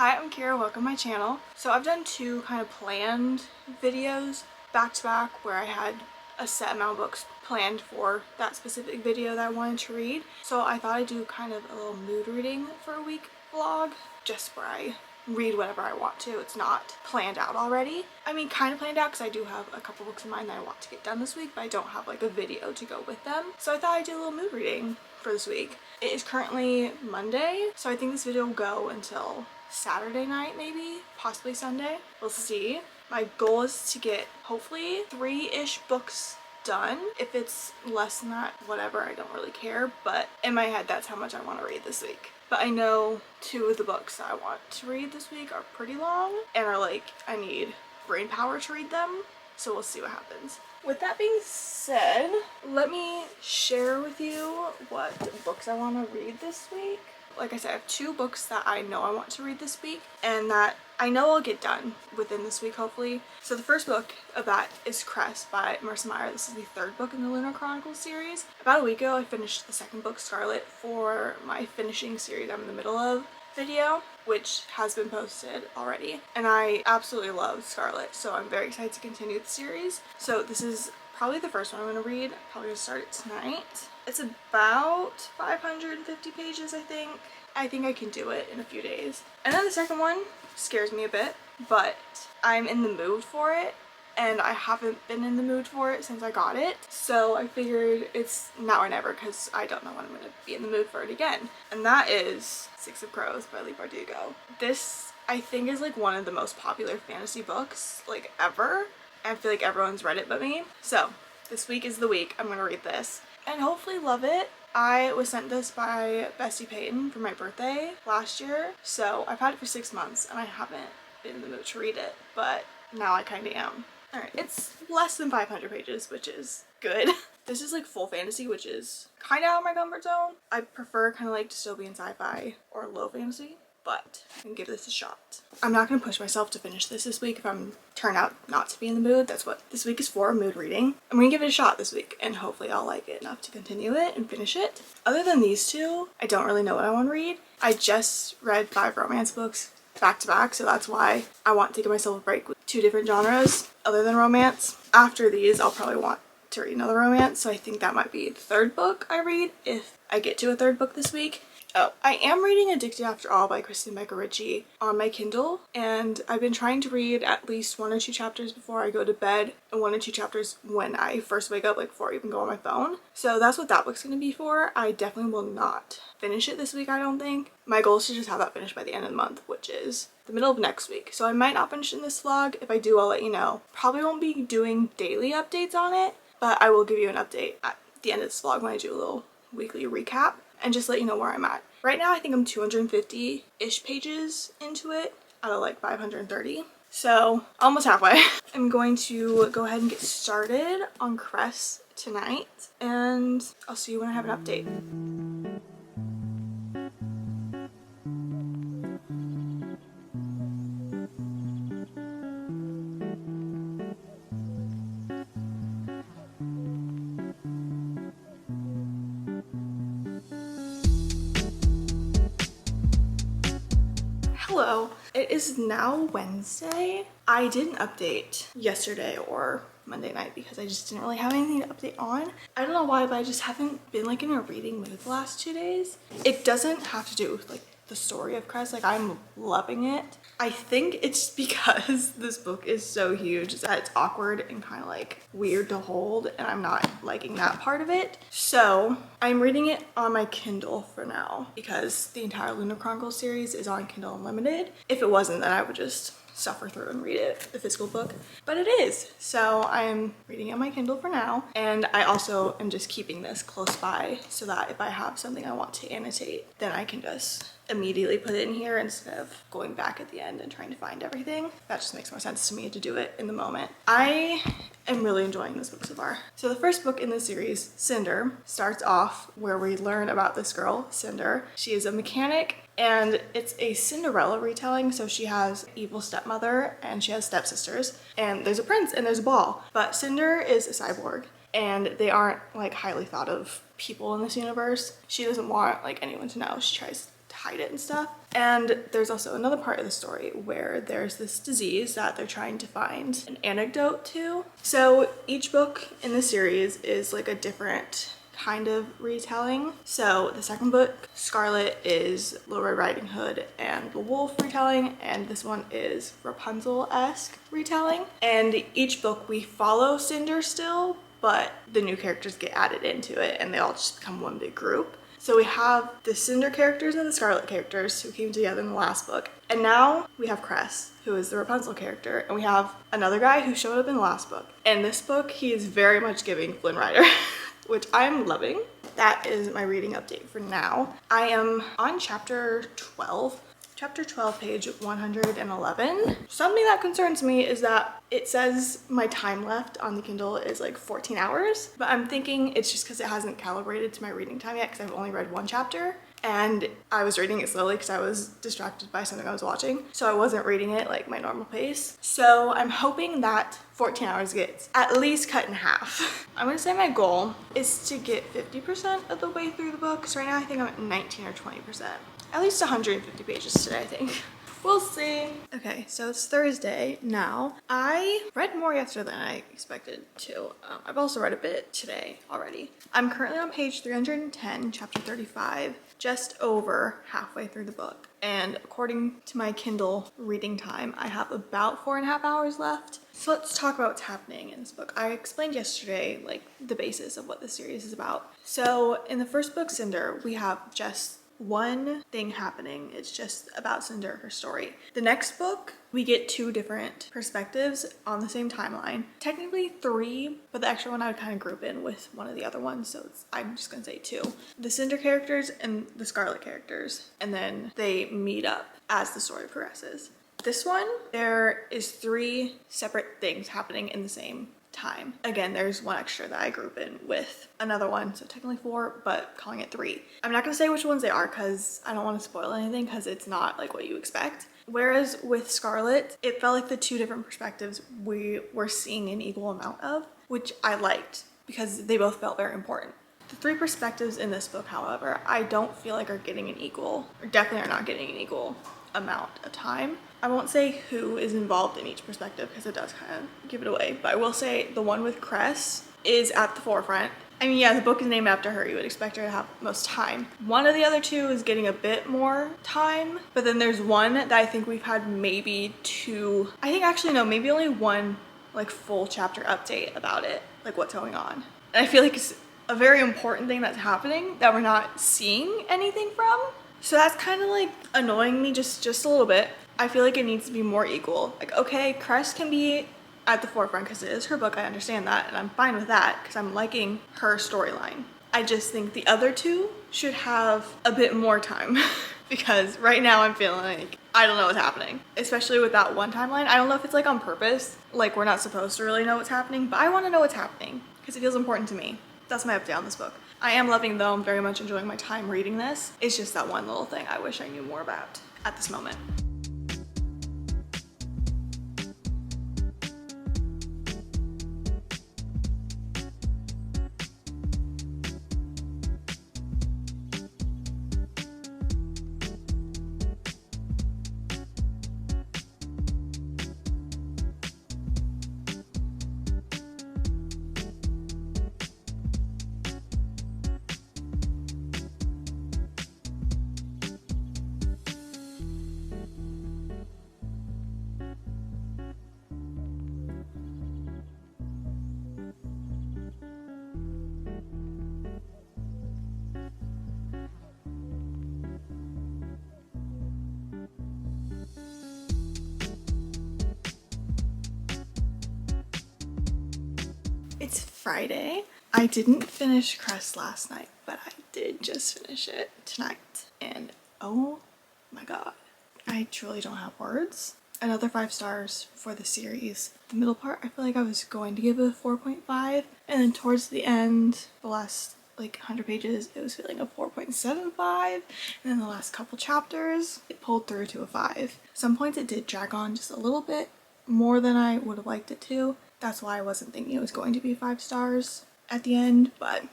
Hi, I'm Kira, welcome to my channel. So I've done two kind of planned videos back to back where I had a set amount of books planned for that specific video that I wanted to read. So I thought I'd do kind of a little mood reading for a week vlog, just where I read whatever I want to. It's not planned out already. I mean, kind of planned out because I do have a couple books in mind that I want to get done this week, but I don't have like a video to go with them. So I thought I'd do a little mood reading for this week. It is currently Monday, so I think this video will go until Saturday night, maybe, possibly Sunday. We'll see. My goal is to get hopefully 3-ish books done. If it's less than that, whatever, I don't really care, but in my head that's how much I want to read this week. But I know 2 of the books that I want to read this week are pretty long and are like, I need brain power to read them, so we'll see what happens. With that being said, let me share with you what books I want to read this week. Like I said, I have 2 books that I know I want to read this week and that I know I'll get done within this week, hopefully. So the first book of that is Cress by Marissa Meyer. This is the 3rd book in the Lunar Chronicles series. About a week ago, I finished the 2nd book, Scarlet, for my finishing series I'm in the middle of video, which has been posted already. And I absolutely love Scarlet, so I'm very excited to continue the series. So this is probably the first one I'm going to read. I'm probably going to start it tonight. It's about 550 pages, I think. I think I can do it in a few days. And then the second one scares me a bit, but I'm in the mood for it, and I haven't been in the mood for it since I got it. So I figured it's now or never, because I don't know when I'm going to be in the mood for it again. And that is Six of Crows by Leigh Bardugo. This, I think, is like one of the most popular fantasy books like ever. I feel like everyone's read it but me. So this week is the week I'm gonna read this and hopefully love it. I was sent this by Bessie Payton for my birthday last year, so I've had it for 6 months and I haven't been in the mood to read it, but now I kind of am. Alright, it's less than 500 pages, which is good. This is like full fantasy, which is kind of out of my comfort zone. I prefer kind of like dystopian sci-fi or low fantasy, but I can give this a shot. I'm not going to push myself to finish this week if I'm turn out not to be in the mood. That's what this week is for, mood reading. I'm going to give it a shot this week and hopefully I'll like it enough to continue it and finish it. Other than these 2, I don't really know what I want to read. I just read 5 romance books back to back, so that's why I want to give myself a break with 2 different genres other than romance. After these, I'll probably want to read another romance, so I think that might be the 3rd book I read if I get to a 3rd book this week. Oh, I am reading Addicted After All by Kristen Becker Ritchie on my Kindle, and I've been trying to read at least 1 or 2 chapters before I go to bed and 1 or 2 chapters when I first wake up, like before I even go on my phone. So that's what that book's going to be for. I definitely will not finish it this week, I don't think. My goal is to just have that finished by the end of the month, which is the middle of next week. So I might not finish in this vlog. If I do, I'll let you know. Probably won't be doing daily updates on it, but I will give you an update at the end of this vlog when I do a little weekly recap and just let you know where I'm at. Right now I think I'm 250-ish pages into it out of like 530. So almost halfway. I'm going to go ahead and get started on Cress tonight, and I'll see you when I have an update. Hello, it is now Wednesday. I didn't update yesterday or Monday night because I just didn't really have anything to update on. I don't know why, but I just haven't been like in a reading mood the last 2 days. It doesn't have to do with like the story of Cress, like I'm loving it. I think it's because this book is so huge that it's awkward and kind of like weird to hold, and I'm not liking that part of it. So I'm reading it on my Kindle for now because the entire Lunar Chronicles series is on Kindle Unlimited. If it wasn't, then I would just suffer through and read it, the physical book, but it is. So I'm reading it on my Kindle for now, and I also am just keeping this close by so that if I have something I want to annotate, then I can just immediately put it in here instead of going back at the end and trying to find everything. That just makes more sense to me to do it in the moment. I am really enjoying this book so far. So the first book in the series, Cinder, starts off where we learn about this girl, Cinder. She is a mechanic, and it's a Cinderella retelling, so she has an evil stepmother and she has stepsisters, and there's a prince and there's a ball. But Cinder is a cyborg, and they aren't like highly thought of people in this universe. She doesn't want like anyone to know. She tries to hide it and stuff. And there's also another part of the story where there's this disease that they're trying to find an antidote to. So each book in the series is like a different kind of retelling. So the second book, Scarlet, is Little Red Riding Hood and the Wolf retelling, and this one is Rapunzel-esque retelling. And each book we follow Cinder still, but the new characters get added into it and they all just become one big group. So we have the Cinder characters and the Scarlet characters who came together in the last book. And now we have Cress, who is the Rapunzel character. And we have another guy who showed up in the last book. In this book, he is very much giving Flynn Rider, which I'm loving. That is my reading update for now. I am on chapter 12. Chapter 12, page 111. Something that concerns me is that it says my time left on the Kindle is like 14 hours, but I'm thinking it's just because it hasn't calibrated to my reading time yet because I've only read one chapter and I was reading it slowly because I was distracted by something I was watching. So I wasn't reading it like my normal pace. So I'm hoping that 14 hours gets at least cut in half. I'm gonna say my goal is to get 50% of the way through the book. So right now I think I'm at 19 or 20%. At least 150 pages today, I think. We'll see. Okay, so it's Thursday now. I read more yesterday than I expected to. I've also read a bit today already. I'm currently on page 310, chapter 35, just over halfway through the book. And according to my Kindle reading time, I have about 4.5 hours left. So let's talk about what's happening in this book. I explained yesterday, like, the basis of what this series is about. So in the first book, Cinder, we have just one thing happening. It's just about Cinder, her story. The next book, we get two different perspectives on the same timeline. Technically three, but the extra one I would kind of group in with one of the other ones, so I'm just gonna say two. The Cinder characters and the Scarlet characters, and then they meet up as the story progresses. This one, there is three separate things happening in the same time. Again, there's one extra that I group in with another one, so technically four, but calling it three. I'm not gonna say which ones they are because I don't want to spoil anything because it's not like what you expect. Whereas with Scarlet, it felt like the two different perspectives we were seeing an equal amount of, which I liked because they both felt very important. The three perspectives in this book, however, I don't feel like are getting an equal, or definitely are not getting an equal amount of time. I won't say who is involved in each perspective because it does kind of give it away, but I will say the one with Cress is at the forefront. I mean, yeah, the book is named after her. You would expect her to have most time. One of the other two is getting a bit more time, but then there's one that I think we've had maybe two, I think actually no, maybe only one like full chapter update about it, like what's going on. And I feel like it's a very important thing that's happening that we're not seeing anything from. So that's kind of like annoying me just a little bit. I feel like it needs to be more equal. Like, okay, Cress can be at the forefront because it is her book, I understand that, and I'm fine with that because I'm liking her storyline. I just think the other two should have a bit more time because right now I'm feeling like I don't know what's happening, especially with that one timeline. I don't know if it's like on purpose, like we're not supposed to really know what's happening, but I want to know what's happening because it feels important to me. That's my update on this book. I am loving though, I'm very much enjoying my time reading this. It's just that one little thing I wish I knew more about at this moment. It's Friday. I didn't finish Crest last night, but I did just finish it tonight. And oh my god, I truly don't have words. Another 5 stars for the series. The middle part, I feel like I was going to give it a 4.5, and then towards the end, the last like 100 pages, it was feeling a 4.75, and then the last couple chapters, it pulled through to a 5. Some points it did drag on just a little bit more than I would have liked it to. That's why I wasn't thinking it was going to be 5 stars at the end, but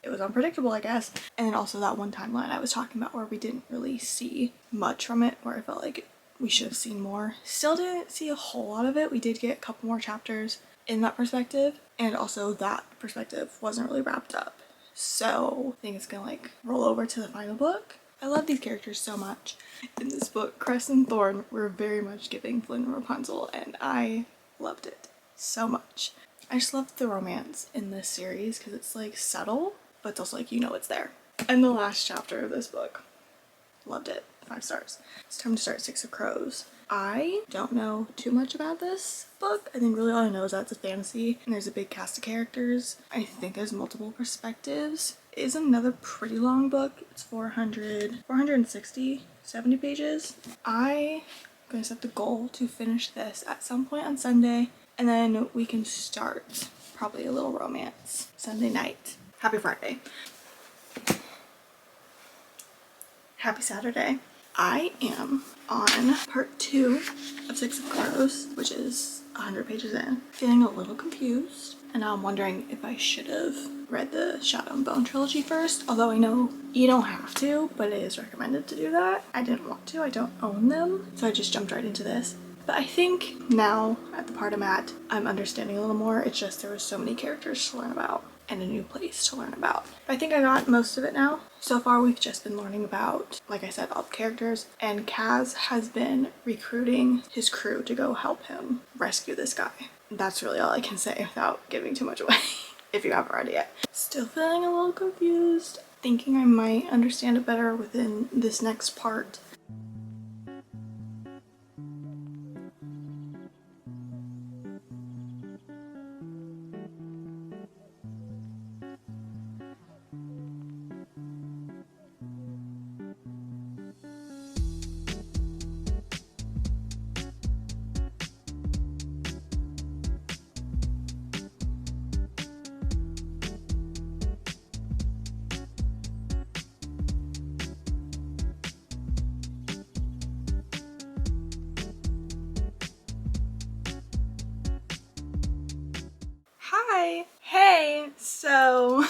it was unpredictable, I guess. And then also that one timeline I was talking about where we didn't really see much from it, where I felt like we should have seen more. Still didn't see a whole lot of it. We did get a couple more chapters in that perspective, and also that perspective wasn't really wrapped up. So I think it's gonna like roll over to the final book. I love these characters so much. In this book, Cress and Thorn were very much giving Flynn and Rapunzel, and I loved it so much. I just love the romance in this series because it's like subtle, but it's also like you know it's there. And the last chapter of this book, loved it. 5 stars. It's time to start Six of Crows. I don't know too much about this book. I think really all I know is that it's a fantasy and there's a big cast of characters. I think there's multiple perspectives. It is another pretty long book. It's 460, 70 pages. I'm going to set the goal to finish this at some point on Sunday, and then we can start probably a little romance Sunday night. Happy Friday. Happy Saturday. I am on part 2 of Six of Crows, which is 100 pages in. Feeling a little confused, and now I'm wondering if I should have read the Shadow and Bone trilogy first, although I know you don't have to, but it is recommended to do that. I didn't want to, I don't own them, so I just jumped right into this. But I think now, at the part I'm at, I'm understanding a little more. It's just there was so many characters to learn about and a new place to learn about. I think I got most of it now. So far we've just been learning about, like I said, all the characters, and Kaz has been recruiting his crew to go help him rescue this guy. That's really all I can say without giving too much away if you haven't read it yet. Still feeling a little confused, thinking I might understand it better within this next part. Hi! Hey! So,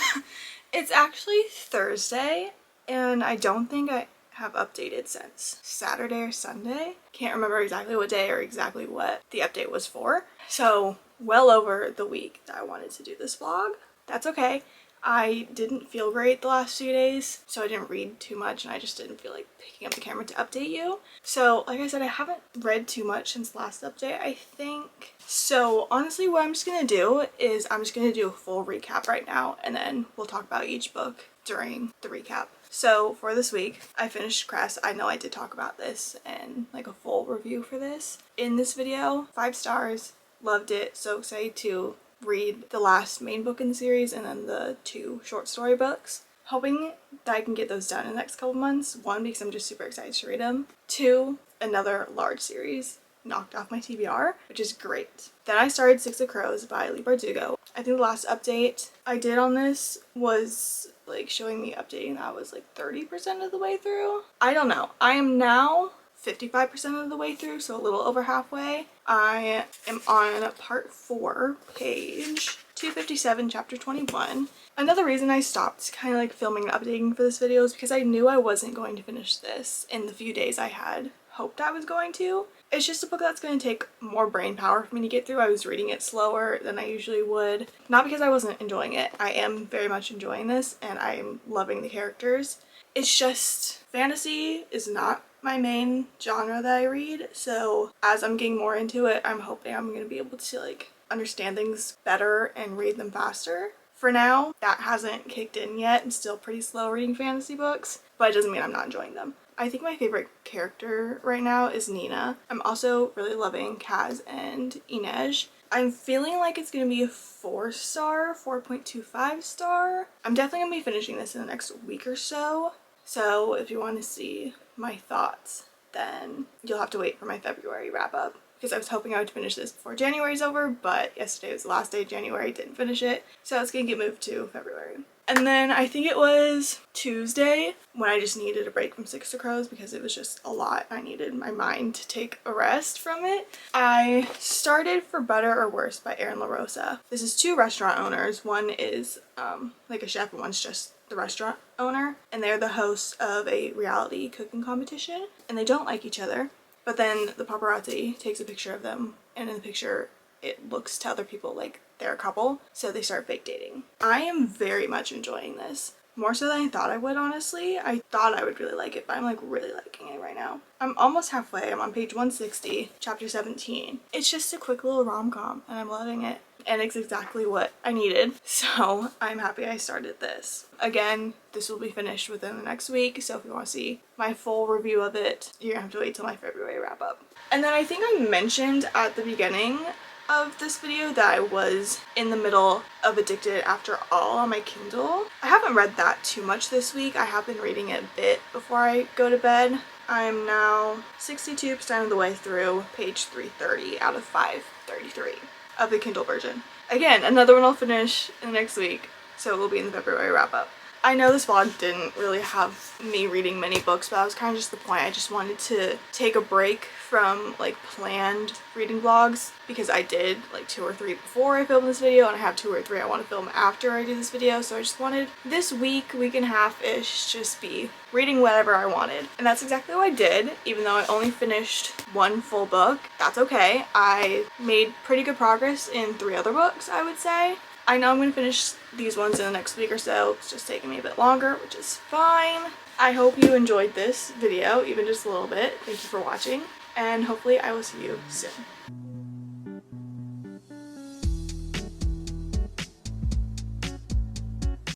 it's actually Thursday, and I don't think I have updated since Saturday or Sunday. Can't remember exactly what day or exactly what the update was for. So, well over the week that I wanted to do this vlog. That's okay. I didn't feel great the last few days, so I didn't read too much, and I just didn't feel like picking up the camera to update you. So, like I said, I haven't read too much since the last update, I think. So, honestly, what I'm just gonna do is I'm just gonna do a full recap right now, and then we'll talk about each book during the recap. So, for this week, I finished Cress. I know I did talk about this and like a full review for this in this video. 5 stars. Loved it. So excited to read the last main book in the series and then the 2 short story books. Hoping that I can get those done in the next couple months. 1, because I'm just super excited to read them. 2, another large series knocked off my TBR, which is great. Then I started Six of Crows by Leigh Bardugo. I think the last update I did on this was like showing me updating that I was like 30% of the way through. I don't know. I am now 55% of the way through, so a little over halfway. I am on part 4, page 257, chapter 21. Another reason I stopped kind of like filming and updating for this video is because I knew I wasn't going to finish this in the few days I had hoped I was going to. It's just a book that's going to take more brain power for me to get through. I was reading it slower than I usually would. Not because I wasn't enjoying it. I am very much enjoying this and I'm loving the characters. It's just fantasy is not my main genre that I read, so as I'm getting more into it, I'm hoping I'm going to be able to like understand things better and read them faster. For now, that hasn't kicked in yet. I'm still pretty slow reading fantasy books, but it doesn't mean I'm not enjoying them. I think my favorite character right now is Nina. I'm also really loving Kaz and Inej. I'm feeling like it's going to be a 4 star, 4.25 star. I'm definitely going to be finishing this in the next week or so. So if you want to see my thoughts, then you'll have to wait for my February wrap up. Because I was hoping I would finish this before January's over, but yesterday was the last day of January, didn't finish it. So it's going to get moved to February. And then I think it was Tuesday when I just needed a break from Six of Crows because it was just a lot. I needed my mind to take a rest from it. I started For Better or Worse by Erin LaRosa. This is two restaurant owners. One is like a chef and one's just the restaurant owner. And they're the hosts of a reality cooking competition. And they don't like each other. But then the paparazzi takes a picture of them. And in the picture, it looks to other people like they're a couple, so they start fake dating. I am very much enjoying this. More so than I thought I would, honestly. I thought I would really like it, but I'm like really liking it right now. I'm almost halfway. I'm on page 160, chapter 17. It's just a quick little rom-com, and I'm loving it. And it's exactly what I needed, so I'm happy I started this. Again, this will be finished within the next week, so if you want to see my full review of it, you're gonna have to wait till my February wrap up. And then I think I mentioned at the beginning of this video that I was in the middle of Addicted After All on my Kindle. I haven't read that too much this week. I have been reading it a bit before I go to bed. I'm now 62% of the way through page 330 out of 533 of the Kindle version. Again, another one I'll finish in the next week, so it will be in the February wrap up. I know this vlog didn't really have me reading many books, but that was kind of just the point. I just wanted to take a break from like planned reading vlogs because I did like 2 or 3 before I filmed this video and I have 2 or 3 I want to film after I do this video, so I just wanted this week and a half-ish just be reading whatever I wanted. And that's exactly what I did. Even though I only finished 1 full book, that's okay. I made pretty good progress in 3 other books, I would say. I know I'm going to finish these ones in the next week or so. It's just taking me a bit longer, which is fine. I hope you enjoyed this video, even just a little bit. Thank you for watching, and hopefully I will see you soon.